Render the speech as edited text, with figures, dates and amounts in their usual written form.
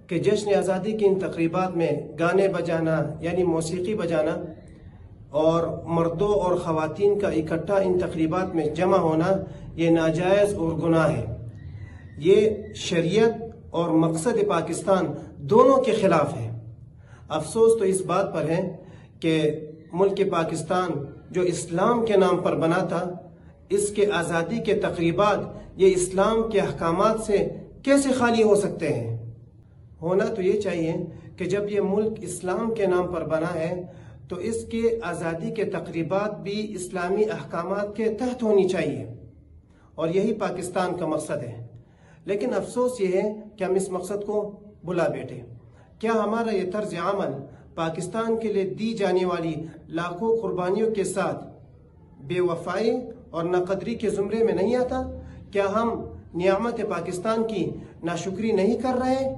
کہ جشن آزادی کی ان تقریبات میں گانے بجانا یعنی موسیقی بجانا اور مردوں اور خواتین کا اکٹھا ان تقریبات میں جمع ہونا یہ ناجائز اور گناہ ہے۔ یہ شریعت اور مقصد پاکستان دونوں کے خلاف ہے۔ افسوس تو اس بات پر ہے کہ ملک پاکستان جو اسلام کے نام پر بنا تھا، اس کے آزادی کے تقریبات یہ اسلام کے احکامات سے کیسے خالی ہو سکتے ہیں؟ ہونا تو یہ چاہیے کہ جب یہ ملک اسلام کے نام پر بنا ہے تو اس کے آزادی کے تقریبات بھی اسلامی احکامات کے تحت ہونی چاہیے، اور یہی پاکستان کا مقصد ہے۔ لیکن افسوس یہ ہے کہ ہم اس مقصد کو بھلا بیٹھے۔ کیا ہمارا یہ طرز عمل پاکستان کے لیے دی جانے والی لاکھوں قربانیوں کے ساتھ بے وفائی اور ناقدری کے زمرے میں نہیں آتا؟ کیا ہم نعمت پاکستان کی ناشکری نہیں کر رہے؟